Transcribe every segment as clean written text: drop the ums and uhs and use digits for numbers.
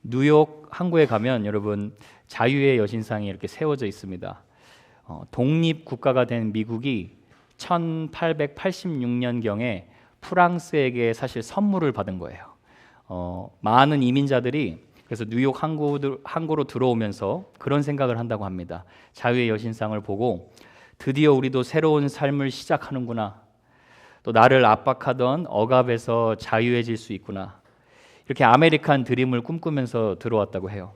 뉴욕 항구에 가면 여러분 자유의 여신상이 이렇게 세워져 있습니다. 독립 국가가 된 미국이 1886년경에 프랑스에게 사실 선물을 받은 거예요. 많은 이민자들이 그래서 뉴욕 항구로 들어오면서 그런 생각을 한다고 합니다. 자유의 여신상을 보고 드디어 우리도 새로운 삶을 시작하는구나. 또 나를 압박하던 억압에서 자유해질 수 있구나. 이렇게 아메리칸 드림을 꿈꾸면서 들어왔다고 해요.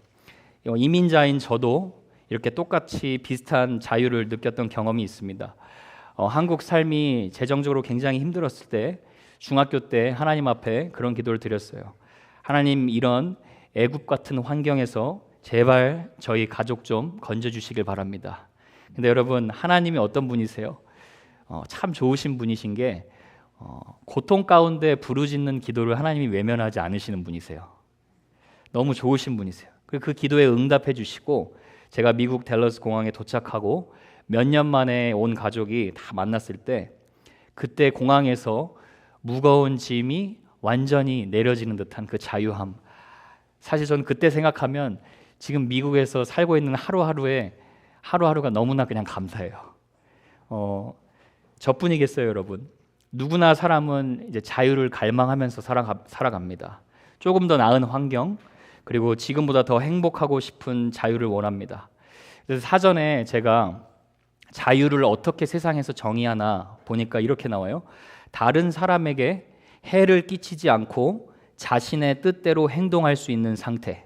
이민자인 저도 이렇게 똑같이 비슷한 자유를 느꼈던 경험이 있습니다. 한국 삶이 재정적으로 굉장히 힘들었을 때 중학교 때 하나님 앞에 그런 기도를 드렸어요. 하나님, 이런 애국 같은 환경에서 제발 저희 가족 좀 건져주시길 바랍니다. 근데 여러분, 하나님이 어떤 분이세요? 참 좋으신 분이신 게 고통 가운데 부르짖는 기도를 하나님이 외면하지 않으시는 분이세요. 너무 좋으신 분이세요. 그 기도에 응답해 주시고 제가 미국 댈러스 공항에 도착하고 몇 년 만에 온 가족이 다 만났을 때 그때 공항에서 무거운 짐이 완전히 내려지는 듯한 그 자유함. 사실 저는 그때 생각하면 지금 미국에서 살고 있는 하루하루가 너무나 그냥 감사해요. 저뿐이겠어요, 여러분. 누구나 사람은 이제 자유를 갈망하면서 살아갑니다. 조금 더 나은 환경, 그리고 지금보다 더 행복하고 싶은 자유를 원합니다. 그래서 사전에 제가 자유를 어떻게 세상에서 정의하나 보니까 이렇게 나와요. 다른 사람에게 해를 끼치지 않고 자신의 뜻대로 행동할 수 있는 상태.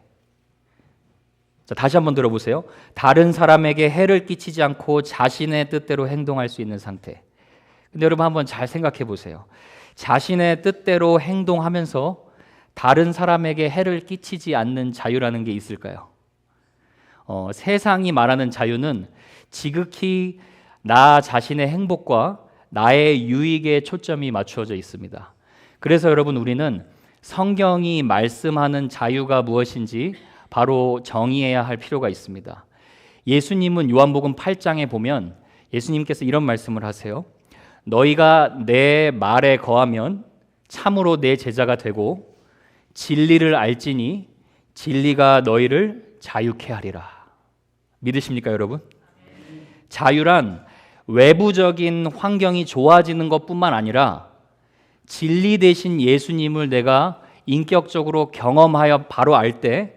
자, 다시 한번 들어보세요. 다른 사람에게 해를 끼치지 않고 자신의 뜻대로 행동할 수 있는 상태. 근데 여러분 한번 잘 생각해 보세요. 자신의 뜻대로 행동하면서 다른 사람에게 해를 끼치지 않는 자유라는 게 있을까요? 세상이 말하는 자유는 지극히 나 자신의 행복과 나의 유익에 초점이 맞추어져 있습니다. 그래서 여러분, 우리는 성경이 말씀하는 자유가 무엇인지 바로 정의해야 할 필요가 있습니다. 예수님은 요한복음 8장에 보면 예수님께서 이런 말씀을 하세요. 너희가 내 말에 거하면 참으로 내 제자가 되고 진리를 알지니 진리가 너희를 자유케 하리라. 믿으십니까, 여러분? 자유란 외부적인 환경이 좋아지는 것뿐만 아니라 진리 대신 예수님을 내가 인격적으로 경험하여 바로 알 때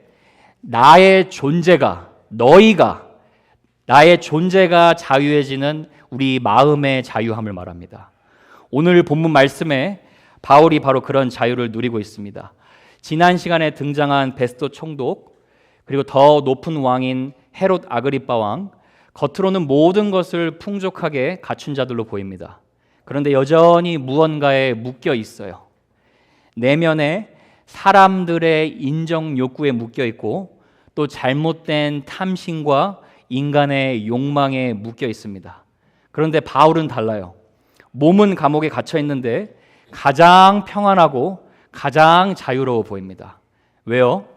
나의 존재가 자유해지는 우리 마음의 자유함을 말합니다. 오늘 본문 말씀에 바울이 바로 그런 자유를 누리고 있습니다. 지난 시간에 등장한 베스도 총독, 그리고 더 높은 왕인 헤롯 아그리빠 왕, 겉으로는 모든 것을 풍족하게 갖춘 자들로 보입니다. 그런데 여전히 무언가에 묶여 있어요. 내면에 사람들의 인정 욕구에 묶여 있고 또 잘못된 탐심과 인간의 욕망에 묶여 있습니다. 그런데 바울은 달라요. 몸은 감옥에 갇혀 있는데 가장 평안하고 가장 자유로워 보입니다. 왜요?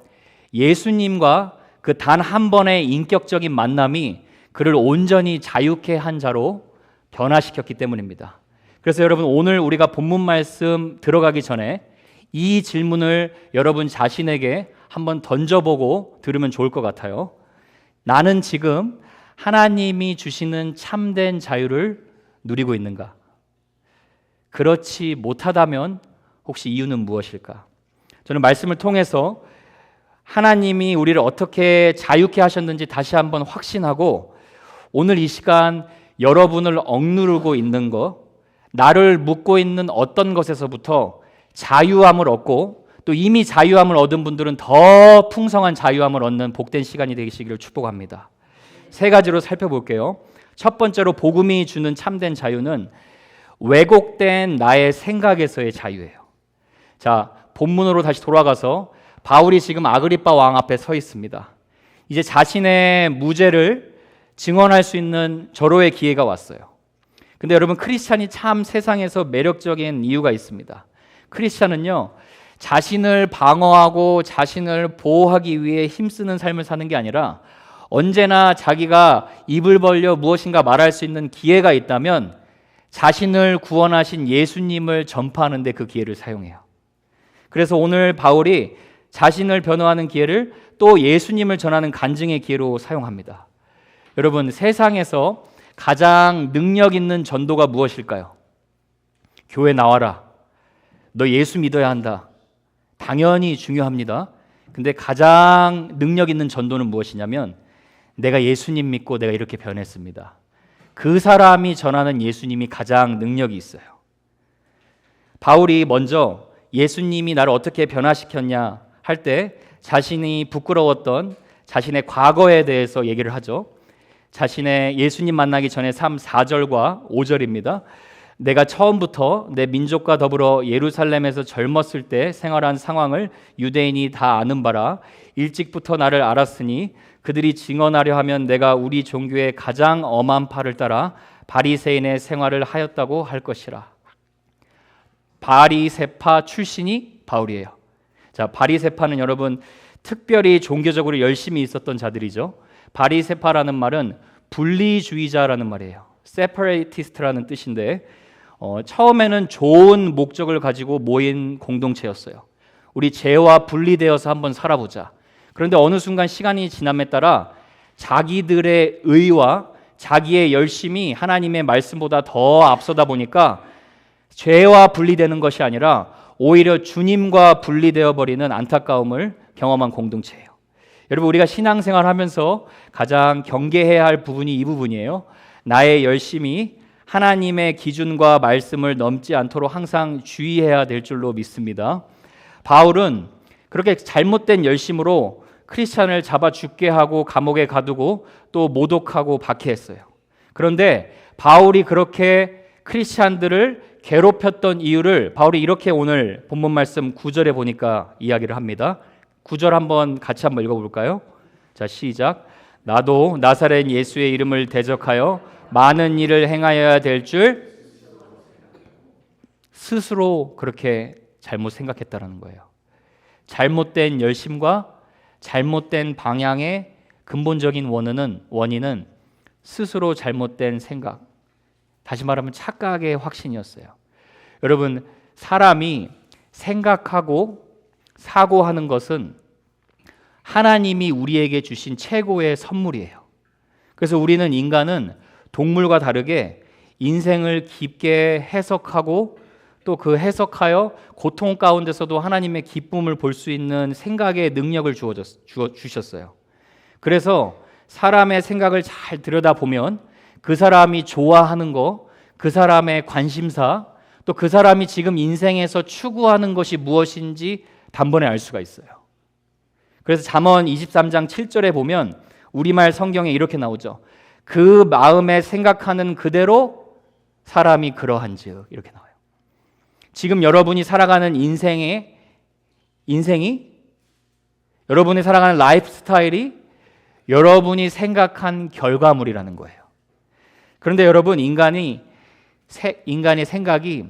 예수님과 그 단 한 번의 인격적인 만남이 그를 온전히 자유케 한 자로 변화시켰기 때문입니다. 그래서 여러분, 오늘 우리가 본문 말씀 들어가기 전에 이 질문을 여러분 자신에게 한번 던져보고 들으면 좋을 것 같아요. 나는 지금 하나님이 주시는 참된 자유를 누리고 있는가? 그렇지 못하다면 혹시 이유는 무엇일까? 저는 말씀을 통해서 하나님이 우리를 어떻게 자유케 하셨는지 다시 한번 확신하고 오늘 이 시간 여러분을 억누르고 있는 것, 나를 묶고 있는 어떤 것에서부터 자유함을 얻고 또 이미 자유함을 얻은 분들은 더 풍성한 자유함을 얻는 복된 시간이 되시기를 축복합니다. 세 가지로 살펴볼게요. 첫 번째로 복음이 주는 참된 자유는 왜곡된 나의 생각에서의 자유예요. 자, 본문으로 다시 돌아가서 바울이 지금 아그리빠 왕 앞에 서 있습니다. 이제 자신의 무죄를 증언할 수 있는 절호의 기회가 왔어요. 근데 여러분, 크리스찬이 참 세상에서 매력적인 이유가 있습니다. 크리스찬은요, 자신을 방어하고 자신을 보호하기 위해 힘쓰는 삶을 사는 게 아니라 언제나 자기가 입을 벌려 무엇인가 말할 수 있는 기회가 있다면 자신을 구원하신 예수님을 전파하는 데 그 기회를 사용해요. 그래서 오늘 바울이 자신을 변호하는 기회를 또 예수님을 전하는 간증의 기회로 사용합니다. 여러분, 세상에서 가장 능력 있는 전도가 무엇일까요? 교회 나와라. 너 예수 믿어야 한다. 당연히 중요합니다. 근데 가장 능력 있는 전도는 무엇이냐면 내가 예수님 믿고 내가 이렇게 변했습니다. 그 사람이 전하는 예수님이 가장 능력이 있어요. 바울이 먼저 예수님이 나를 어떻게 변화시켰냐 할 때 자신이 부끄러웠던 자신의 과거에 대해서 얘기를 하죠. 자신의 예수님 만나기 전에 4절과 5절입니다. 내가 처음부터 내 민족과 더불어 예루살렘에서 젊었을 때 생활한 상황을 유대인이 다 아는 바라. 일찍부터 나를 알았으니 그들이 증언하려 하면 내가 우리 종교의 가장 엄한 파를 따라 바리새인의 생활을 하였다고 할 것이라. 바리새파 출신이 바울이에요. 자, 바리새파는 여러분 특별히 종교적으로 열심히 있었던 자들이죠. 바리새파라는 말은 분리주의자라는 말이에요. separatist라는 뜻인데 처음에는 좋은 목적을 가지고 모인 공동체였어요. 우리 죄와 분리되어서 한번 살아보자. 그런데 어느 순간 시간이 지남에 따라 자기들의 의와 자기의 열심이 하나님의 말씀보다 더 앞서다 보니까 죄와 분리되는 것이 아니라 오히려 주님과 분리되어 버리는 안타까움을 경험한 공동체예요. 여러분, 우리가 신앙생활 하면서 가장 경계해야 할 부분이 이 부분이에요. 나의 열심이 하나님의 기준과 말씀을 넘지 않도록 항상 주의해야 될 줄로 믿습니다. 바울은 그렇게 잘못된 열심으로 크리스찬을 잡아 죽게 하고 감옥에 가두고 또 모독하고 박해했어요. 그런데 바울이 그렇게 크리스찬들을 괴롭혔던 이유를 바울이 이렇게 오늘 본문 말씀 9절에 보니까 이야기를 합니다. 9절 같이 한번 읽어볼까요? 자, 시작. 나도 나사렛 예수의 이름을 대적하여 많은 일을 행하여야 될 줄 스스로 그렇게 잘못 생각했다라는 거예요. 잘못된 열심과 잘못된 방향의 근본적인 원인은 스스로 잘못된 생각, 다시 말하면 착각의 확신이었어요. 여러분, 사람이 생각하고 사고하는 것은 하나님이 우리에게 주신 최고의 선물이에요. 그래서 우리는 인간은 동물과 다르게 인생을 깊게 해석하고 또 그 해석하여 고통 가운데서도 하나님의 기쁨을 볼 수 있는 생각의 능력을 주셨어요. 그래서 사람의 생각을 잘 들여다보면 그 사람이 좋아하는 거, 그 사람의 관심사, 또 그 사람이 지금 인생에서 추구하는 것이 무엇인지 단번에 알 수가 있어요. 그래서 잠언 23장 7절에 보면 우리말 성경에 이렇게 나오죠. 그 마음에 생각하는 그대로 사람이 그러한즉, 이렇게 나와요. 지금 여러분이 살아가는 인생이 여러분이 살아가는 라이프 스타일이 여러분이 생각한 결과물이라는 거예요. 그런데 여러분, 인간의 생각이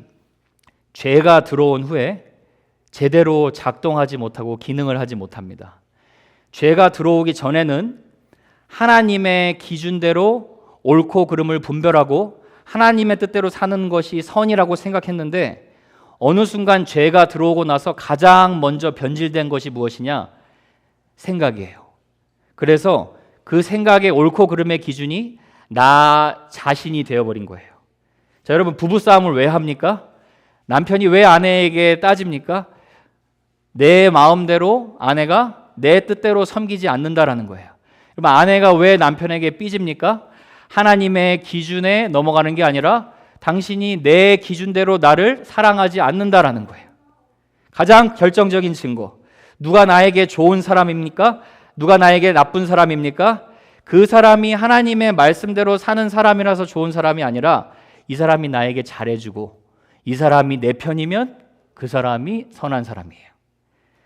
죄가 들어온 후에 제대로 작동하지 못하고 기능을 하지 못합니다. 죄가 들어오기 전에는 하나님의 기준대로 옳고 그름을 분별하고 하나님의 뜻대로 사는 것이 선이라고 생각했는데 어느 순간 죄가 들어오고 나서 가장 먼저 변질된 것이 무엇이냐? 생각이에요. 그래서 그 생각의 옳고 그름의 기준이 나 자신이 되어버린 거예요. 자, 여러분, 부부싸움을 왜 합니까? 남편이 왜 아내에게 따집니까? 내 마음대로 아내가 내 뜻대로 섬기지 않는다라는 거예요. 여러분, 아내가 왜 남편에게 삐집니까? 하나님의 기준에 넘어가는 게 아니라 당신이 내 기준대로 나를 사랑하지 않는다라는 거예요. 가장 결정적인 증거. 누가 나에게 좋은 사람입니까? 누가 나에게 나쁜 사람입니까? 그 사람이 하나님의 말씀대로 사는 사람이라서 좋은 사람이 아니라 이 사람이 나에게 잘해주고 이 사람이 내 편이면 그 사람이 선한 사람이에요.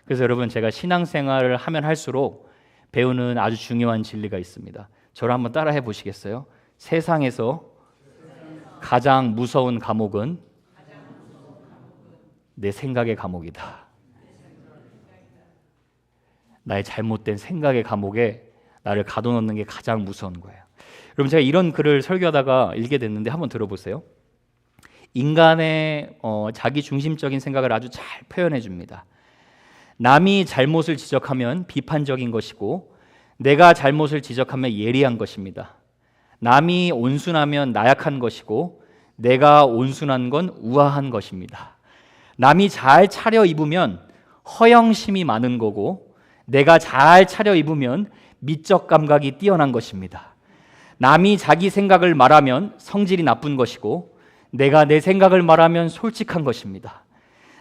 그래서 여러분, 제가 신앙생활을 하면 할수록 배우는 아주 중요한 진리가 있습니다. 저를 한번 따라해 보시겠어요? 세상에서 가장 무서운 감옥은 내 생각의 감옥이다. 나의 잘못된 생각의 감옥에 나를 가둬놓는 게 가장 무서운 거예요. 여러분, 제가 이런 글을 설교하다가 읽게 됐는데 한번 들어보세요. 인간의 자기 중심적인 생각을 아주 잘 표현해 줍니다. 남이 잘못을 지적하면 비판적인 것이고 내가 잘못을 지적하면 예리한 것입니다. 남이 온순하면 나약한 것이고 내가 온순한 건 우아한 것입니다. 남이 잘 차려입으면 허영심이 많은 거고 내가 잘 차려입으면 미적 감각이 뛰어난 것입니다. 남이 자기 생각을 말하면 성질이 나쁜 것이고 내가 내 생각을 말하면 솔직한 것입니다.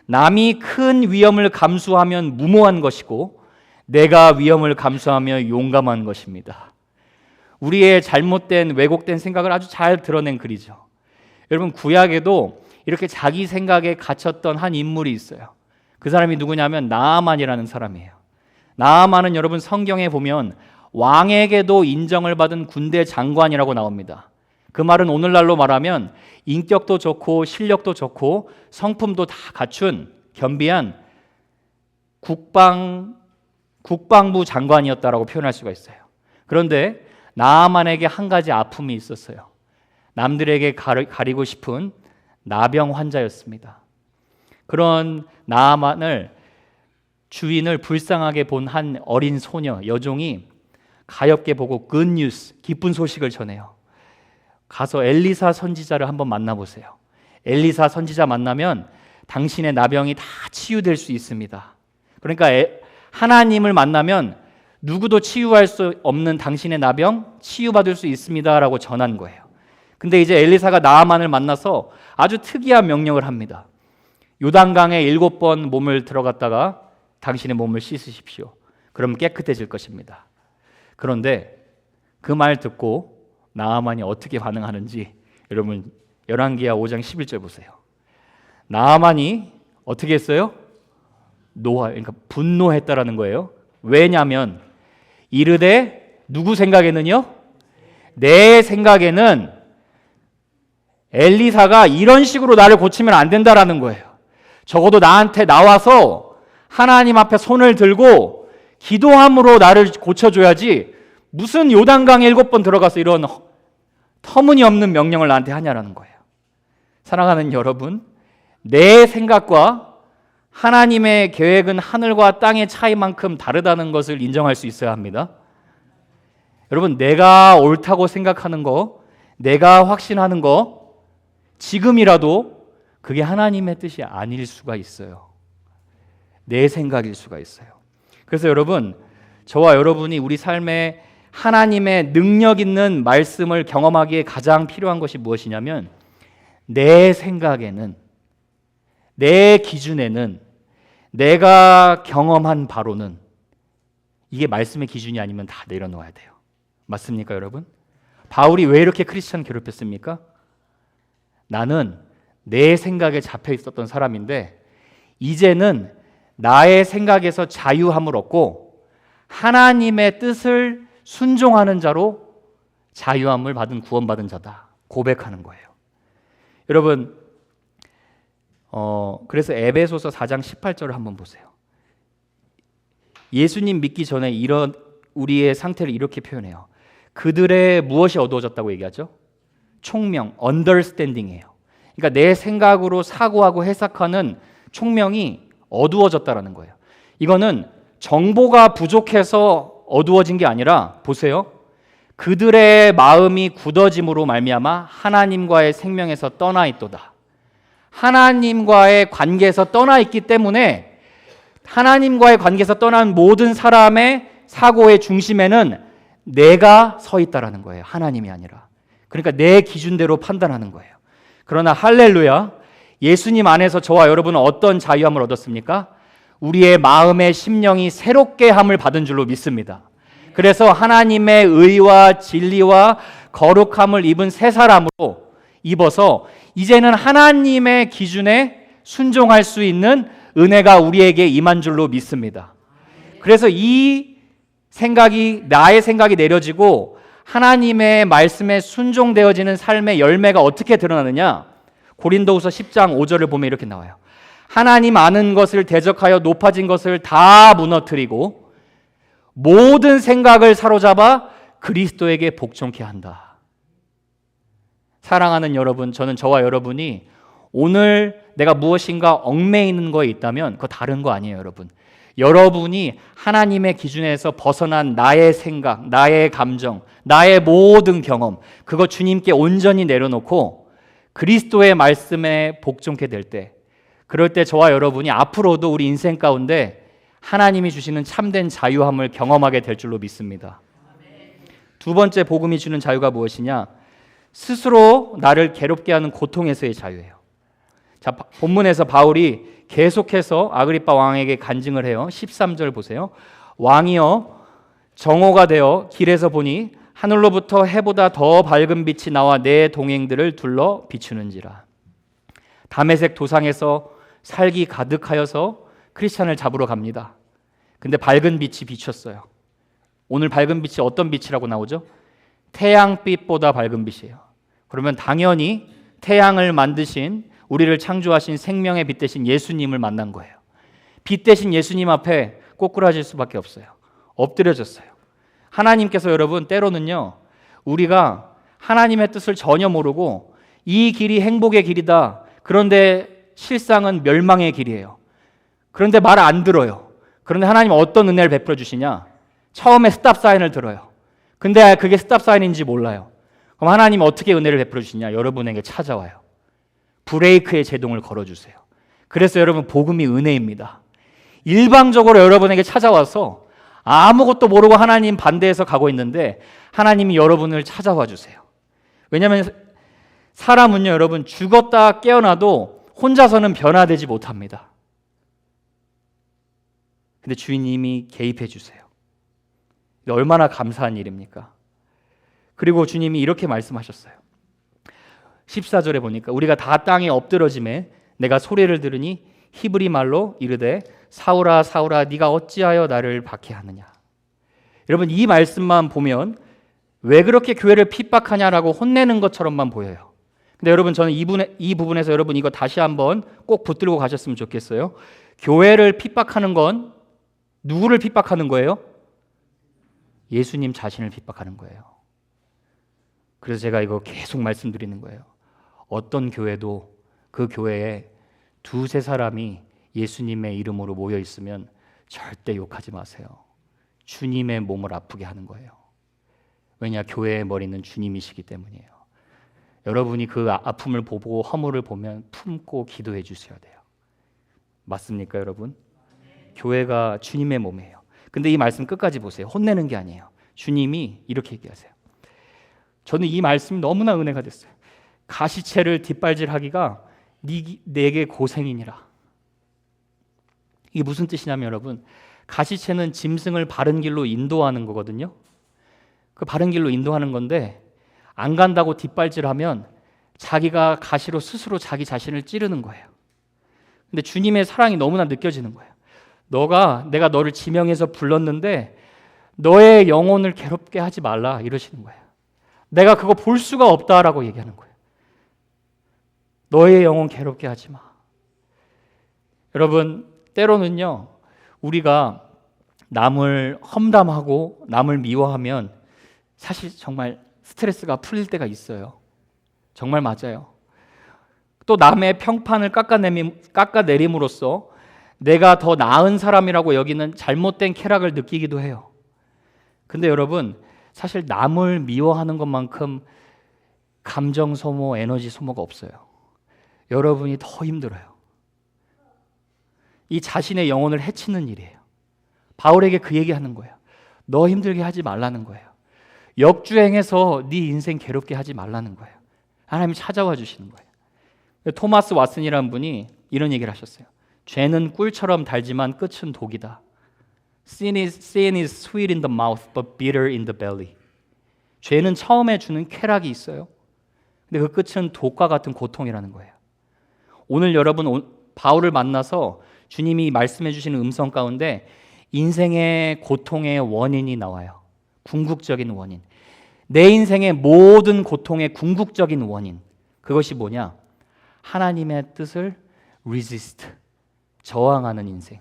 남이 큰 위험을 감수하면 무모한 것이고 내가 위험을 감수하며 용감한 것입니다. 우리의 잘못된 왜곡된 생각을 아주 잘 드러낸 글이죠. 여러분, 구약에도 이렇게 자기 생각에 갇혔던 한 인물이 있어요. 그 사람이 누구냐면 나아만이라는 사람이에요. 나아만은 여러분 성경에 보면 왕에게도 인정을 받은 군대 장관이라고 나옵니다. 그 말은 오늘날로 말하면 인격도 좋고 실력도 좋고 성품도 다 갖춘 겸비한 국방부 장관이었다라고 표현할 수가 있어요. 그런데 나아만에게 한 가지 아픔이 있었어요. 남들에게 가리고 싶은 나병 환자였습니다. 그런 나아만을 주인을 불쌍하게 본 한 어린 소녀, 여종이 가엾게 보고 굿뉴스, 기쁜 소식을 전해요. 가서 엘리사 선지자를 한번 만나보세요. 엘리사 선지자 만나면 당신의 나병이 다 치유될 수 있습니다. 그러니까 하나님을 만나면 누구도 치유할 수 없는 당신의 나병 치유받을 수 있습니다 라고 전한 거예요. 근데 이제 엘리사가 나아만을 만나서 아주 특이한 명령을 합니다. 요단강에 7번 몸을 들어갔다가 당신의 몸을 씻으십시오. 그럼 깨끗해질 것입니다. 그런데 그 말 듣고 나아만이 어떻게 반응하는지 여러분 열왕기하 5장 11절 보세요. 나아만이 어떻게 했어요? 그러니까 분노했다라는 거예요. 왜냐하면 이르되 누구 생각에는요? 내 생각에는 엘리사가 이런 식으로 나를 고치면 안 된다라는 거예요. 적어도 나한테 나와서 하나님 앞에 손을 들고 기도함으로 나를 고쳐줘야지 무슨 요단강에 7번 들어가서 이런 터무니없는 명령을 나한테 하냐라는 거예요. 사랑하는 여러분, 내 생각과 하나님의 계획은 하늘과 땅의 차이만큼 다르다는 것을 인정할 수 있어야 합니다. 여러분, 내가 옳다고 생각하는 거, 내가 확신하는 거, 지금이라도 그게 하나님의 뜻이 아닐 수가 있어요. 내 생각일 수가 있어요. 그래서 여러분, 저와 여러분이 우리 삶에 하나님의 능력 있는 말씀을 경험하기에 가장 필요한 것이 무엇이냐면 내 생각에는, 내 기준에는, 내가 경험한 바로는 이게 말씀의 기준이 아니면 다 내려놓아야 돼요. 맞습니까, 여러분? 바울이 왜 이렇게 크리스찬 괴롭혔습니까? 나는 내 생각에 잡혀 있었던 사람인데 이제는 나의 생각에서 자유함을 얻고 하나님의 뜻을 순종하는 자로 자유함을 받은 구원받은 자다 고백하는 거예요. 여러분, 그래서 에베소서 4장 18절을 한번 보세요. 예수님 믿기 전에 이런 우리의 상태를 이렇게 표현해요. 그들의 무엇이 어두워졌다고 얘기하죠? 총명, understanding이에요. 그러니까 내 생각으로 사고하고 해석하는 총명이 어두워졌다라는 거예요. 이거는 정보가 부족해서 어두워진 게 아니라 보세요. 그들의 마음이 굳어짐으로 말미암아 하나님과의 생명에서 떠나 있도다. 하나님과의 관계에서 떠나 있기 때문에 하나님과의 관계에서 떠난 모든 사람의 사고의 중심에는 내가 서 있다라는 거예요. 하나님이 아니라. 그러니까 내 기준대로 판단하는 거예요. 그러나 할렐루야, 예수님 안에서 저와 여러분은 어떤 자유함을 얻었습니까? 우리의 마음의 심령이 새롭게 함을 받은 줄로 믿습니다. 그래서 하나님의 의와 진리와 거룩함을 입은 새 사람으로 입어서 이제는 하나님의 기준에 순종할 수 있는 은혜가 우리에게 임한 줄로 믿습니다. 그래서 이 생각이, 나의 생각이 내려지고 하나님의 말씀에 순종되어지는 삶의 열매가 어떻게 드러나느냐? 고린도후서 10장 5절을 보면 이렇게 나와요. 하나님 아는 것을 대적하여 높아진 것을 다 무너뜨리고 모든 생각을 사로잡아 그리스도에게 복종케 한다. 사랑하는 여러분, 저는 저와 여러분이 오늘 내가 무엇인가 얽매이는 거에 있다면 그거 다른 거 아니에요, 여러분. 여러분이 하나님의 기준에서 벗어난 나의 생각, 나의 감정, 나의 모든 경험, 그거 주님께 온전히 내려놓고 그리스도의 말씀에 복종케 될 때, 그럴 때 저와 여러분이 앞으로도 우리 인생 가운데 하나님이 주시는 참된 자유함을 경험하게 될 줄로 믿습니다. 두 번째 복음이 주는 자유가 무엇이냐? 스스로 나를 괴롭게 하는 고통에서의 자유예요. 자, 본문에서 바울이 계속해서 아그리빠 왕에게 간증을 해요. 13절 보세요. 왕이여, 정오가 되어 길에서 보니 하늘로부터 해보다 더 밝은 빛이 나와 내 동행들을 둘러 비추는지라. 다메섹 도상에서 살기 가득하여서 크리스찬을 잡으러 갑니다. 근데 밝은 빛이 비쳤어요. 오늘 밝은 빛이 어떤 빛이라고 나오죠? 태양빛보다 밝은 빛이에요. 그러면 당연히 태양을 만드신, 우리를 창조하신 생명의 빛 대신 예수님을 만난 거예요. 빛 대신 예수님 앞에 꼬꾸라질 수밖에 없어요. 엎드려졌어요. 하나님께서 여러분 때로는요, 우리가 하나님의 뜻을 전혀 모르고 이 길이 행복의 길이다, 그런데 실상은 멸망의 길이에요. 그런데 말 안 들어요. 그런데 하나님은 어떤 은혜를 베풀어 주시냐? 처음에 스탑 사인을 들어요. 근데 그게 스탑 사인인지 몰라요. 그럼 하나님은 어떻게 은혜를 베풀어 주시냐? 여러분에게 찾아와요. 브레이크의 제동을 걸어주세요. 그래서 여러분, 복음이 은혜입니다. 일방적으로 여러분에게 찾아와서 아무것도 모르고 하나님 반대해서 가고 있는데 하나님이 여러분을 찾아와 주세요. 왜냐하면 사람은요, 여러분, 죽었다 깨어나도 혼자서는 변화되지 못합니다. 근데 주님이 개입해 주세요. 얼마나 감사한 일입니까? 그리고 주님이 이렇게 말씀하셨어요. 14절에 보니까 우리가 다 땅에 엎드러짐에 내가 소리를 들으니 히브리 말로 이르되 사울아 사울아 네가 어찌하여 나를 박해하느냐. 여러분, 이 말씀만 보면 왜 그렇게 교회를 핍박하냐라고 혼내는 것처럼만 보여요. 근데 여러분, 저는 이 부분에서 여러분 이거 다시 한번 꼭 붙들고 가셨으면 좋겠어요. 교회를 핍박하는 건 누구를 핍박하는 거예요? 예수님 자신을 핍박하는 거예요. 그래서 제가 이거 계속 말씀드리는 거예요. 어떤 교회도 그 교회에 두세 사람이 예수님의 이름으로 모여 있으면 절대 욕하지 마세요. 주님의 몸을 아프게 하는 거예요. 왜냐? 교회의 머리는 주님이시기 때문이에요. 여러분이 그 아픔을 보고 허물을 보면 품고 기도해 주셔야 돼요. 맞습니까, 여러분? 교회가 주님의 몸이에요. 근데 이 말씀 끝까지 보세요. 혼내는 게 아니에요. 주님이 이렇게 얘기하세요. 저는 이 말씀이 너무나 은혜가 됐어요. 가시채를 뒷발질하기가 내게 고생이니라. 이게 무슨 뜻이냐면 여러분, 가시채는 짐승을 바른 길로 인도하는 거거든요. 그 바른 길로 인도하는 건데 안 간다고 뒷발질하면 자기가 가시로 스스로 자기 자신을 찌르는 거예요. 근데 주님의 사랑이 너무나 느껴지는 거예요. 내가 너를 지명해서 불렀는데 너의 영혼을 괴롭게 하지 말라, 이러시는 거예요. 내가 그거 볼 수가 없다라고 얘기하는 거예요. 너의 영혼 괴롭게 하지 마. 여러분, 때로는요, 우리가 남을 험담하고 남을 미워하면 사실 정말 스트레스가 풀릴 때가 있어요. 정말 맞아요. 또 남의 평판을 깎아내림으로써 내가 더 나은 사람이라고 여기는 잘못된 쾌락을 느끼기도 해요. 근데 여러분, 사실 남을 미워하는 것만큼 감정 소모, 에너지 소모가 없어요. 여러분이 더 힘들어요. 이 자신의 영혼을 해치는 일이에요. 바울에게 그 얘기하는 거예요. 너 힘들게 하지 말라는 거예요. 역주행해서 네 인생 괴롭게 하지 말라는 거예요. 하나님이 찾아와 주시는 거예요. 토마스 왓슨이라는 분이 이런 얘기를 하셨어요. 죄는 꿀처럼 달지만 끝은 독이다. Sin is sweet in the mouth, but bitter in the belly. 죄는 처음에 주는 쾌락이 있어요. 근데 그 끝은 독과 같은 고통이라는 거예요. 오늘 여러분 바울을 만나서 주님이 말씀해 주시는 음성 가운데 인생의 고통의 원인이 나와요. 궁극적인 원인. 내 인생의 모든 고통의 궁극적인 원인. 그것이 뭐냐? 하나님의 뜻을 resist, 저항하는 인생.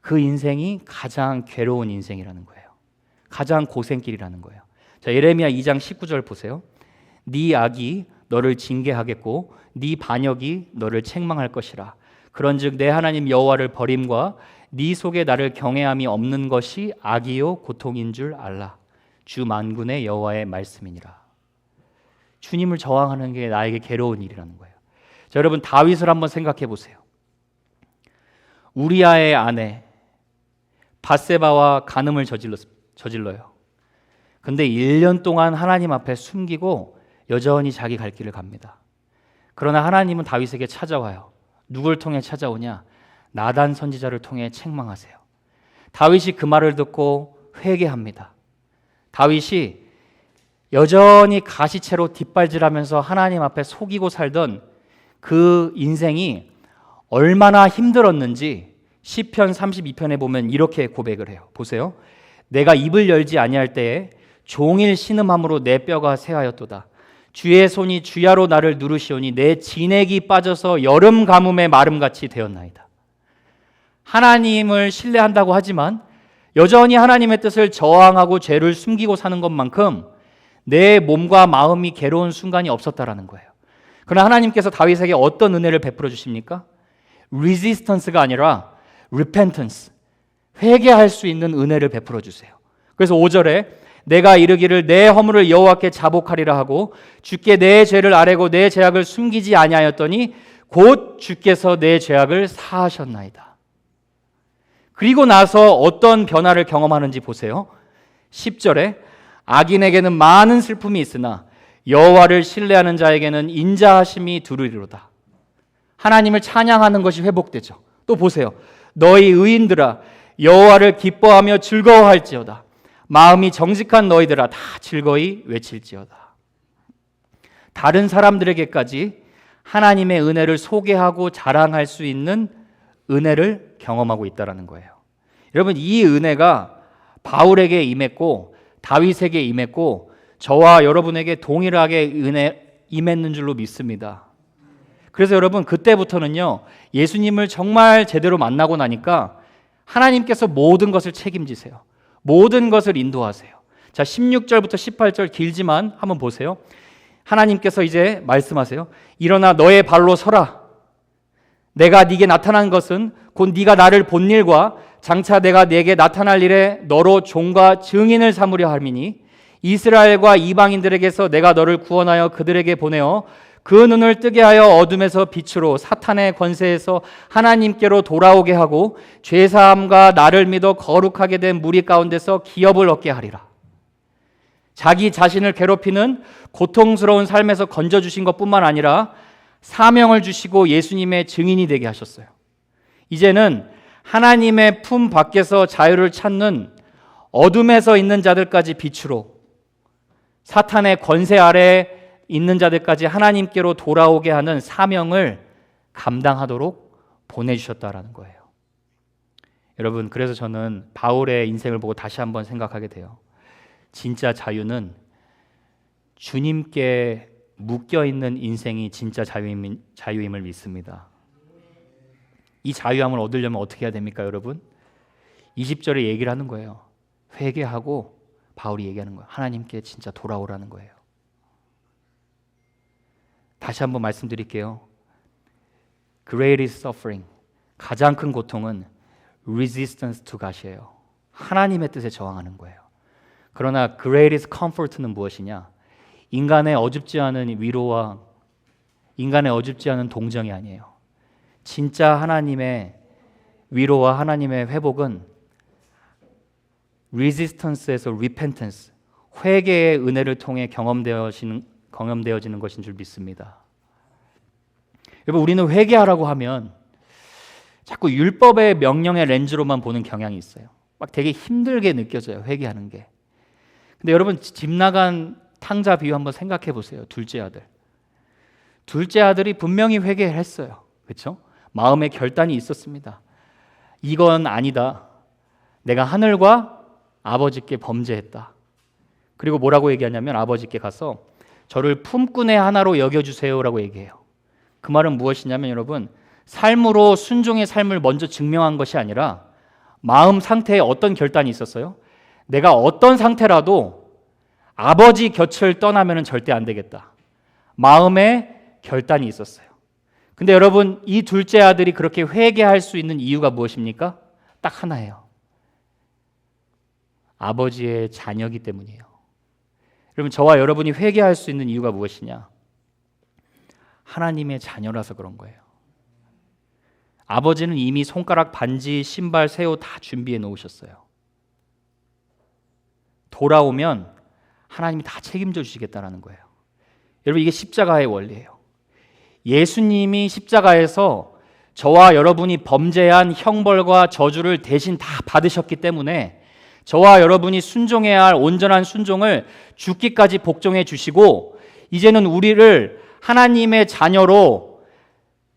그 인생이 가장 괴로운 인생이라는 거예요. 가장 고생길이라는 거예요. 자, 예레미야 2장 19절 보세요. 네 악이 너를 징계하겠고 네 반역이 너를 책망할 것이라. 그런즉 내 하나님 여호와를 버림과 네 속에 나를 경외함이 없는 것이 악이요 고통인 줄 알라. 주 만군의 여호와의 말씀이니라. 주님을 저항하는 게 나에게 괴로운 일이라는 거예요. 자, 여러분 다윗을 한번 생각해 보세요. 우리아의 아내 밧세바와 간음을 저질러요. 근데 1년 동안 하나님 앞에 숨기고 여전히 자기 갈 길을 갑니다. 그러나 하나님은 다윗에게 찾아와요. 누굴 통해 찾아오냐? 나단 선지자를 통해 책망하세요. 다윗이 그 말을 듣고 회개합니다. 다윗이 여전히 가시채로 뒷발질하면서 하나님 앞에 속이고 살던 그 인생이 얼마나 힘들었는지 시편 32편에 보면 이렇게 고백을 해요. 보세요. 내가 입을 열지 아니할 때에 종일 신음함으로 내 뼈가 새하였도다. 주의 손이 주야로 나를 누르시오니 내 진액이 빠져서 여름 가뭄의 마름같이 되었나이다. 하나님을 신뢰한다고 하지만 여전히 하나님의 뜻을 저항하고 죄를 숨기고 사는 것만큼 내 몸과 마음이 괴로운 순간이 없었다라는 거예요. 그러나 하나님께서 다윗에게 어떤 은혜를 베풀어 주십니까? resistance가 아니라 repentance, 회개할 수 있는 은혜를 베풀어 주세요. 그래서 5절에 내가 이르기를 내 허물을 여호와께 자복하리라 하고 주께 내 죄를 아뢰고 내 죄악을 숨기지 아니하였더니 곧 주께서 내 죄악을 사하셨나이다. 그리고 나서 어떤 변화를 경험하는지 보세요. 10절에 악인에게는 많은 슬픔이 있으나 여호와를 신뢰하는 자에게는 인자하심이 두루리로다. 하나님을 찬양하는 것이 회복되죠. 또 보세요. 너희 의인들아 여호와를 기뻐하며 즐거워할지어다. 마음이 정직한 너희들아 다 즐거이 외칠지어다. 다른 사람들에게까지 하나님의 은혜를 소개하고 자랑할 수 있는 은혜를 경험하고 있다는 거예요. 여러분 이 은혜가 바울에게 임했고 다윗에게 임했고 저와 여러분에게 동일하게 임했는 줄로 믿습니다. 그래서 여러분 그때부터는요 예수님을 정말 제대로 만나고 나니까 하나님께서 모든 것을 책임지세요. 모든 것을 인도하세요. 자 16절부터 18절 길지만 한번 보세요. 하나님께서 이제 말씀하세요. 일어나 너의 발로 서라. 내가 네게 나타난 것은 곧 네가 나를 본 일과 장차 내가 네게 나타날 일에 너로 종과 증인을 삼으려 함이니 이스라엘과 이방인들에게서 내가 너를 구원하여 그들에게 보내어 그 눈을 뜨게 하여 어둠에서 빛으로 사탄의 권세에서 하나님께로 돌아오게 하고 죄사함과 나를 믿어 거룩하게 된 무리 가운데서 기업을 얻게 하리라. 자기 자신을 괴롭히는 고통스러운 삶에서 건져주신 것뿐만 아니라 사명을 주시고 예수님의 증인이 되게 하셨어요. 이제는 하나님의 품 밖에서 자유를 찾는 어둠에서 있는 자들까지 빛으로 사탄의 권세 아래 있는 자들까지 하나님께로 돌아오게 하는 사명을 감당하도록 보내주셨다라는 거예요. 여러분 그래서 저는 바울의 인생을 보고 다시 한번 생각하게 돼요. 진짜 자유는 주님께 묶여있는 인생이 진짜 자유임을 믿습니다. 이 자유함을 얻으려면 어떻게 해야 됩니까 여러분? 20절에 얘기를 하는 거예요. 회개하고 바울이 얘기하는 거예요. 하나님께 진짜 돌아오라는 거예요. 다시 한번 말씀드릴게요. Greatest suffering, 가장 큰 고통은 resistance to God이에요. 하나님의 뜻에 저항하는 거예요. 그러나 greatest comfort는 무엇이냐? 인간의 어줍지 않은 위로와 인간의 어줍지 않은 동정이 아니에요. 진짜 하나님의 위로와 하나님의 회복은 resistance에서 repentance, 회개의 은혜를 통해 경험되어지는 것인 줄 믿습니다. 여러분 우리는 회개하라고 하면 자꾸 율법의 명령의 렌즈로만 보는 경향이 있어요. 막 되게 힘들게 느껴져요. 회개하는 게. 근데 여러분 집 나간 탕자 비유 한번 생각해 보세요. 둘째 아들. 둘째 아들이 분명히 회개를 했어요. 그렇죠? 마음의 결단이 있었습니다. 이건 아니다. 내가 하늘과 아버지께 범죄했다. 그리고 뭐라고 얘기하냐면 아버지께 가서 저를 품꾼의 하나로 여겨주세요라고 얘기해요. 그 말은 무엇이냐면 여러분 삶으로 순종의 삶을 먼저 증명한 것이 아니라 마음 상태에 어떤 결단이 있었어요? 내가 어떤 상태라도 아버지 곁을 떠나면 절대 안 되겠다. 마음에 결단이 있었어요. 근데 여러분 이 둘째 아들이 그렇게 회개할 수 있는 이유가 무엇입니까? 딱 하나예요. 아버지의 자녀이기 때문이에요. 여러분, 저와 여러분이 회개할 수 있는 이유가 무엇이냐? 하나님의 자녀라서 그런 거예요. 아버지는 이미 손가락, 반지, 신발, 새 옷 다 준비해 놓으셨어요. 돌아오면 하나님이 다 책임져 주시겠다라는 거예요. 여러분, 이게 십자가의 원리예요. 예수님이 십자가에서 저와 여러분이 범죄한 형벌과 저주를 대신 다 받으셨기 때문에 저와 여러분이 순종해야 할 온전한 순종을 죽기까지 복종해 주시고, 이제는 우리를 하나님의 자녀로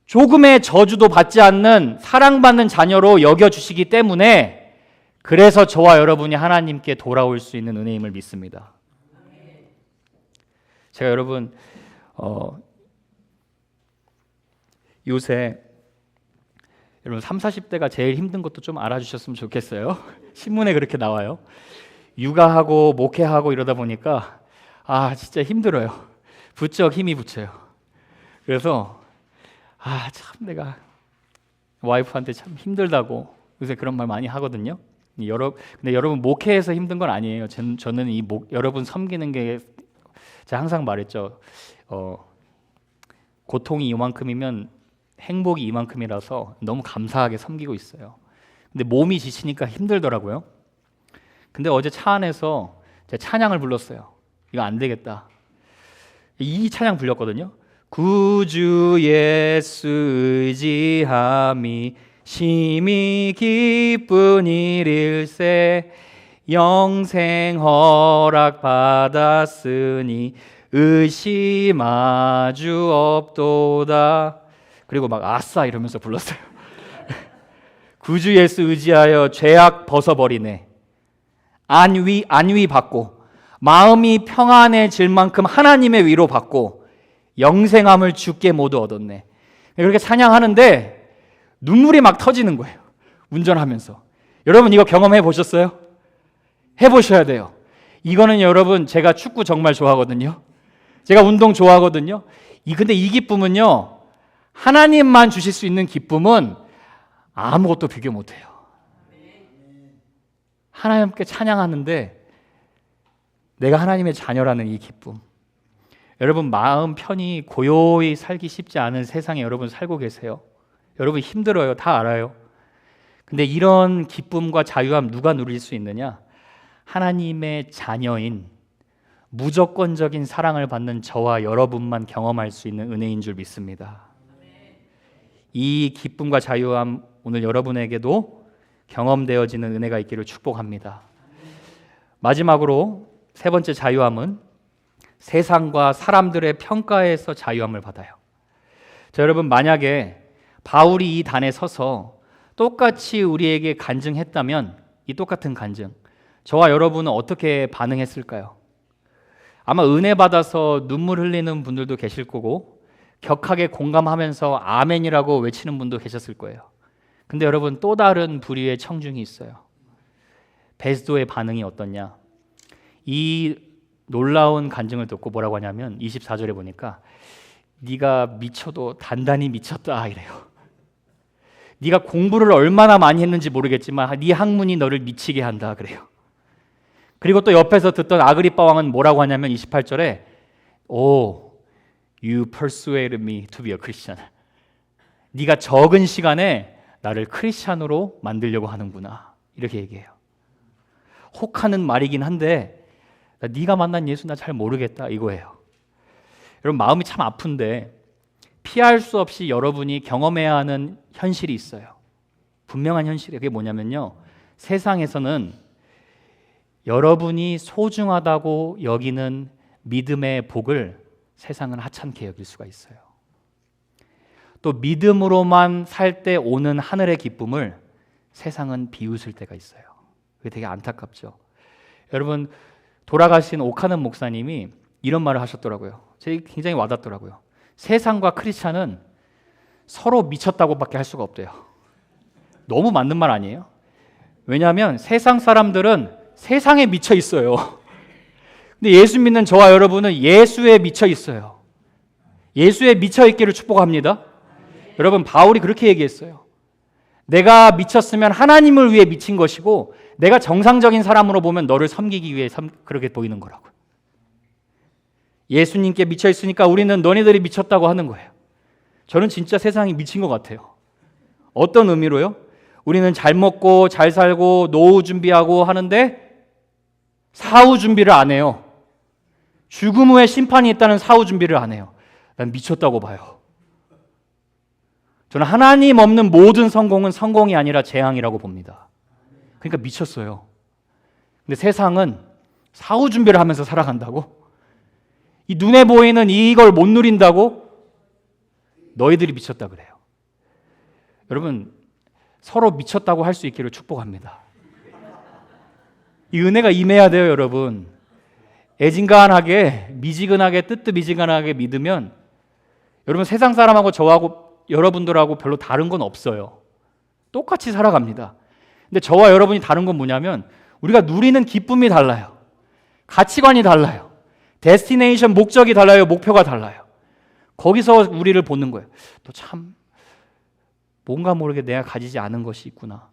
조금의 저주도 받지 않는 사랑받는 자녀로 여겨주시기 때문에, 그래서 저와 여러분이 하나님께 돌아올 수 있는 은혜임을 믿습니다. 제가 여러분 요새 여러분 30, 40대가 제일 힘든 것도 좀 알아주셨으면 좋겠어요. 신문에 그렇게 나와요. 육아하고 목회하고 이러다 보니까 진짜 힘들어요. 부쩍 힘이 붙여요. 그래서 참 내가 와이프한테 참 힘들다고 요새 그런 말 많이 하거든요. 근데 여러분 목회에서 힘든 건 아니에요. 저는 여러분 섬기는 게 제가 항상 말했죠. 고통이 이만큼이면 행복이 이만큼이라서 너무 감사하게 섬기고 있어요. 근데 몸이 지치니까 힘들더라고요. 근데 어제 차 안에서 제가 찬양을 불렀어요. 이거 안 되겠다. 이 찬양 불렸거든요. 구주 예수 의지함이 심히 기쁜 일일세, 영생 허락 받았으니 의심하주 없도다. 그리고 막 아싸 이러면서 불렀어요. 구주 예수 의지하여 죄악 벗어버리네. 안위 받고 마음이 평안해질 만큼 하나님의 위로 받고 영생함을 주께 모두 얻었네. 그렇게 찬양하는데 눈물이 막 터지는 거예요. 운전하면서. 여러분 이거 경험해 보셨어요? 해보셔야 돼요. 이거는 여러분, 제가 축구 정말 좋아하거든요. 제가 운동 좋아하거든요. 근데 이 기쁨은요, 하나님만 주실 수 있는 기쁨은 아무것도 비교 못해요. 하나님께 찬양하는데 내가 하나님의 자녀라는 이 기쁨. 여러분 마음 편히 고요히 살기 쉽지 않은 세상에 여러분 살고 계세요. 여러분 힘들어요. 다 알아요. 근데 이런 기쁨과 자유함 누가 누릴 수 있느냐? 하나님의 자녀인, 무조건적인 사랑을 받는 저와 여러분만 경험할 수 있는 은혜인 줄 믿습니다. 이 기쁨과 자유함 오늘 여러분에게도 경험되어지는 은혜가 있기를 축복합니다. 마지막으로 세 번째 자유함은 세상과 사람들의 평가에서 자유함을 받아요. 자, 여러분 만약에 바울이 이 단에 서서 똑같이 우리에게 간증했다면 이 똑같은 간증, 저와 여러분은 어떻게 반응했을까요? 아마 은혜 받아서 눈물 흘리는 분들도 계실 거고 격하게 공감하면서 아멘이라고 외치는 분도 계셨을 거예요. 근데 여러분 또 다른 부류의 청중이 있어요. 베스도의 반응이 어떻냐? 이 놀라운 간증을 듣고 뭐라고 하냐면 24절에 보니까 네가 미쳐도 단단히 미쳤다 이래요. 네가 공부를 얼마나 많이 했는지 모르겠지만 네 학문이 너를 미치게 한다 그래요. 그리고 또 옆에서 듣던 아그리빠 왕은 뭐라고 하냐면 28절에 You persuaded me to be a Christian. 네가 적은 시간에 나를 크리스찬으로 만들려고 하는구나 이렇게 얘기해요. 혹하는 말이긴 한데 네가 만난 예수 나 잘 모르겠다 이거예요. 여러분 마음이 참 아픈데 피할 수 없이 여러분이 경험해야 하는 현실이 있어요. 분명한 현실이 그게 뭐냐면요, 세상에서는 여러분이 소중하다고 여기는 믿음의 복을 세상은 하찮게 여길 수가 있어요. 또 믿음으로만 살 때 오는 하늘의 기쁨을 세상은 비웃을 때가 있어요. 그게 되게 안타깝죠. 여러분 돌아가신 오카는 목사님이 이런 말을 하셨더라고요. 제게 굉장히 와닿더라고요. 세상과 크리스찬은 서로 미쳤다고밖에 할 수가 없대요. 너무 맞는 말 아니에요? 왜냐하면 세상 사람들은 세상에 미쳐 있어요. 근데 예수 믿는 저와 여러분은 예수에 미쳐 있어요. 예수에 미쳐 있기를 축복합니다. 여러분 바울이 그렇게 얘기했어요. 내가 미쳤으면 하나님을 위해 미친 것이고 내가 정상적인 사람으로 보면 너를 섬기기 위해 그렇게 보이는 거라고요. 예수님께 미쳐 있으니까 우리는 너네들이 미쳤다고 하는 거예요. 저는 진짜 세상이 미친 것 같아요. 어떤 의미로요? 우리는 잘 먹고 잘 살고 노후 준비하고 하는데 사후 준비를 안 해요. 죽음 후에 심판이 있다는 사후 준비를 안 해요. 난 미쳤다고 봐요. 저는 하나님 없는 모든 성공은 성공이 아니라 재앙이라고 봅니다. 그러니까 미쳤어요. 근데 세상은 사후 준비를 하면서 살아간다고? 이 눈에 보이는 이걸 못 누린다고? 너희들이 미쳤다 그래요. 여러분, 서로 미쳤다고 할 수 있기를 축복합니다. 이 은혜가 임해야 돼요, 여러분. 애진간하게, 미지근하게, 뜨뜻미지근하게 믿으면 여러분 세상 사람하고 저하고 여러분들하고 별로 다른 건 없어요. 똑같이 살아갑니다. 근데 저와 여러분이 다른 건 뭐냐면 우리가 누리는 기쁨이 달라요. 가치관이 달라요. 데스티네이션, 목적이 달라요. 목표가 달라요. 거기서 우리를 보는 거예요. 또 참 뭔가 모르게 내가 가지지 않은 것이 있구나.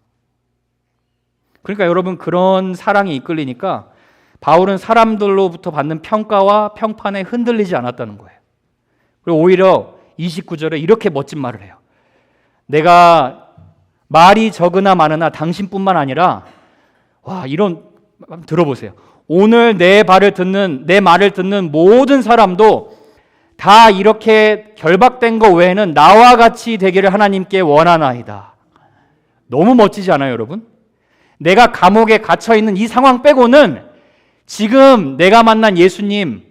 그러니까 여러분 그런 사랑에 이끌리니까 바울은 사람들로부터 받는 평가와 평판에 흔들리지 않았다는 거예요. 그리고 오히려 29절에 이렇게 멋진 말을 해요. 내가 말이 적으나 많으나 당신뿐만 아니라 이런 들어보세요. 오늘 내 말을 듣는 모든 사람도 다 이렇게 결박된 것 외에는 나와 같이 되기를 하나님께 원하나이다. 너무 멋지지 않아요, 여러분? 내가 감옥에 갇혀 있는 이 상황 빼고는 지금 내가 만난 예수님,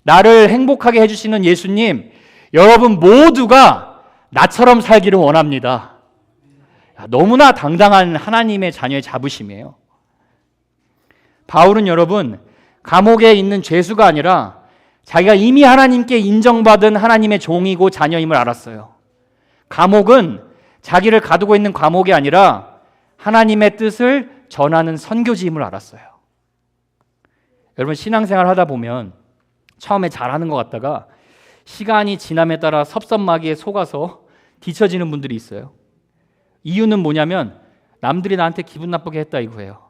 나를 행복하게 해주시는 예수님, 여러분 모두가 나처럼 살기를 원합니다. 너무나 당당한 하나님의 자녀의 자부심이에요. 바울은 여러분 감옥에 있는 죄수가 아니라 자기가 이미 하나님께 인정받은 하나님의 종이고 자녀임을 알았어요. 감옥은 자기를 가두고 있는 감옥이 아니라 하나님의 뜻을 전하는 선교지임을 알았어요. 여러분 신앙생활 하다 보면 처음에 잘하는 것 같다가 시간이 지남에 따라 섭섭마귀에 속아서 뒤처지는 분들이 있어요. 이유는 뭐냐면 남들이 나한테 기분 나쁘게 했다 이거예요.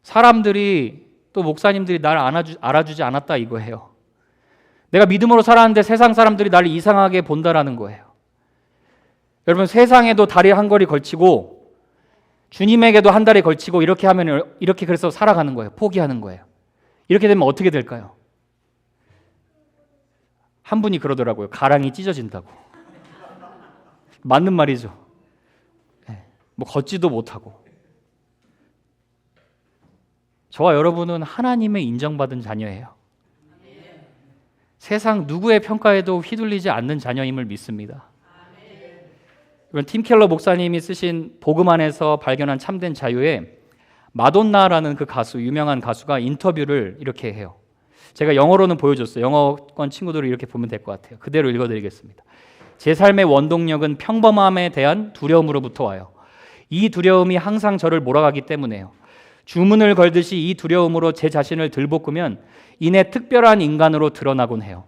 사람들이 또 목사님들이 나를 알아주지 않았다 이거예요. 내가 믿음으로 살았는데 세상 사람들이 나를 이상하게 본다라는 거예요. 여러분 세상에도 다리 한 거리 걸치고 주님에게도 한 다리 걸치고 이렇게 하면 이렇게 그래서 살아가는 거예요. 포기하는 거예요. 이렇게 되면 어떻게 될까요? 한 분이 그러더라고요. 가랑이 찢어진다고. 맞는 말이죠. 뭐 걷지도 못하고. 저와 여러분은 하나님의 인정받은 자녀예요. 세상 누구의 평가에도 휘둘리지 않는 자녀임을 믿습니다. 팀 켈러 목사님이 쓰신 복음 안에서 발견한 참된 자유에 마돈나라는 그 가수, 유명한 가수가 인터뷰를 이렇게 해요. 제가 영어로는 보여줬어요. 영어권 친구들이 이렇게 보면 될 것 같아요. 그대로 읽어드리겠습니다. 제 삶의 원동력은 평범함에 대한 두려움으로부터 와요. 이 두려움이 항상 저를 몰아가기 때문에요. 주문을 걸듯이 이 두려움으로 제 자신을 들볶으면 이내 특별한 인간으로 드러나곤 해요.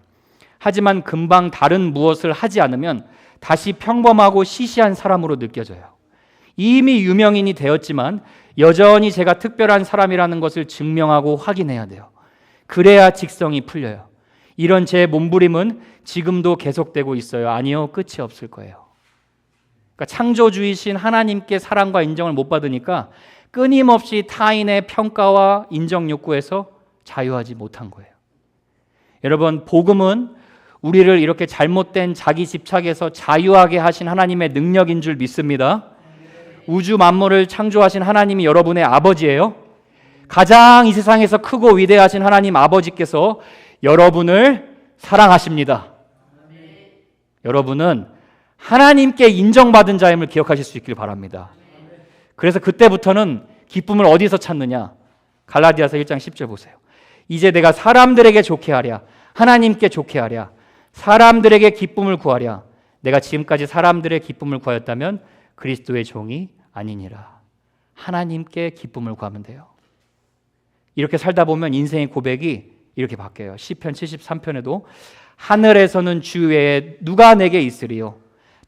하지만 금방 다른 무엇을 하지 않으면 다시 평범하고 시시한 사람으로 느껴져요. 이미 유명인이 되었지만 여전히 제가 특별한 사람이라는 것을 증명하고 확인해야 돼요. 그래야 직성이 풀려요. 이런 제 몸부림은 지금도 계속되고 있어요. 아니요, 끝이 없을 거예요. 그러니까 창조주이신 하나님께 사랑과 인정을 못 받으니까 끊임없이 타인의 평가와 인정 욕구에서 자유하지 못한 거예요. 여러분, 복음은 우리를 이렇게 잘못된 자기 집착에서 자유하게 하신 하나님의 능력인 줄 믿습니다. 우주 만물을 창조하신 하나님이 여러분의 아버지예요. 가장 이 세상에서 크고 위대하신 하나님 아버지께서 여러분을 사랑하십니다. 여러분은 하나님께 인정받은 자임을 기억하실 수 있길 바랍니다. 그래서 그때부터는 기쁨을 어디서 찾느냐? 갈라디아서 1장 10절 보세요. 이제 내가 사람들에게 좋게 하랴, 하나님께 좋게 하랴, 사람들에게 기쁨을 구하랴. 내가 지금까지 사람들의 기쁨을 구하였다면 그리스도의 종이 아니니라. 하나님께 기쁨을 구하면 돼요. 이렇게 살다 보면 인생의 고백이 이렇게 바뀌어요. 시편 73편에도 하늘에서는 주 외에 누가 내게 있으리요?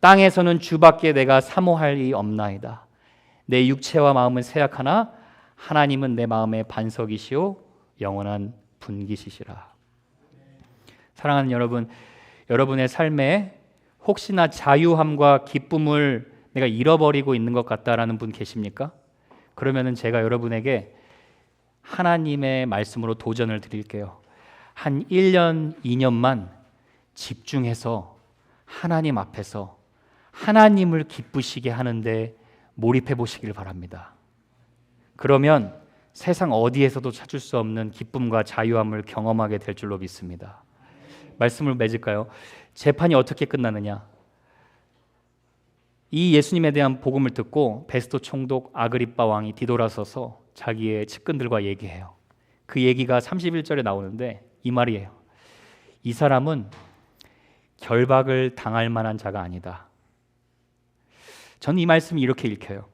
땅에서는 주밖에 내가 사모할 이 없나이다. 내 육체와 마음은 쇠약하나 하나님은 내 마음의 반석이시오 영원한 분깃이시라. 사랑하는 여러분, 여러분의 삶에 혹시나 자유함과 기쁨을 내가 잃어버리고 있는 것 같다라는 분 계십니까? 그러면은 제가 여러분에게 하나님의 말씀으로 도전을 드릴게요. 한 1년, 2년만 집중해서 하나님 앞에서 하나님을 기쁘시게 하는데 몰입해 보시길 바랍니다. 그러면 세상 어디에서도 찾을 수 없는 기쁨과 자유함을 경험하게 될 줄로 믿습니다. 말씀을 맺을까요? 재판이 어떻게 끝나느냐? 이 예수님에 대한 복음을 듣고 베스도 총독 아그리빠 왕이 뒤돌아서서 자기의 측근들과 얘기해요. 그 얘기가 31절에 나오는데 이 말이에요. 이 사람은 결박을 당할 만한 자가 아니다. 저는 이 말씀이 이렇게 읽혀요.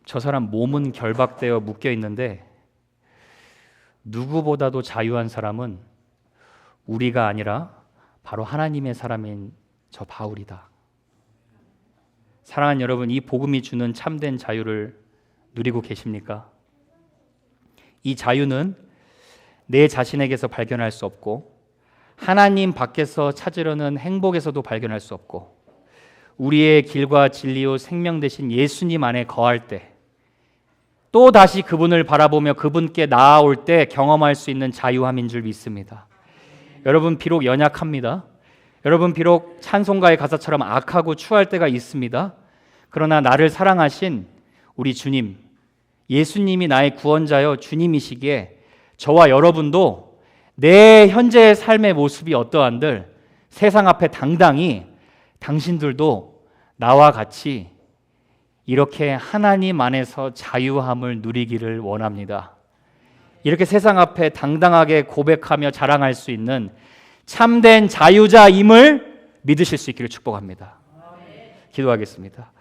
저 사람 몸은 결박되어 묶여 있는데 누구보다도 자유한 사람은 우리가 아니라 바로 하나님의 사람인 저 바울이다. 사랑하는 여러분, 이 복음이 주는 참된 자유를 누리고 계십니까? 이 자유는 내 자신에게서 발견할 수 없고 하나님 밖에서 찾으려는 행복에서도 발견할 수 없고 우리의 길과 진리요 생명 되신 예수님 안에 거할 때 또 다시 그분을 바라보며 그분께 나아올 때 경험할 수 있는 자유함인 줄 믿습니다. 여러분 비록 연약합니다. 여러분 비록 찬송가의 가사처럼 악하고 추할 때가 있습니다. 그러나 나를 사랑하신 우리 주님, 예수님이 나의 구원자여 주님이시기에 저와 여러분도 내 현재의 삶의 모습이 어떠한들 세상 앞에 당당히 당신들도 나와 같이 이렇게 하나님 안에서 자유함을 누리기를 원합니다. 이렇게 세상 앞에 당당하게 고백하며 자랑할 수 있는 참된 자유자임을 믿으실 수 있기를 축복합니다. 기도하겠습니다.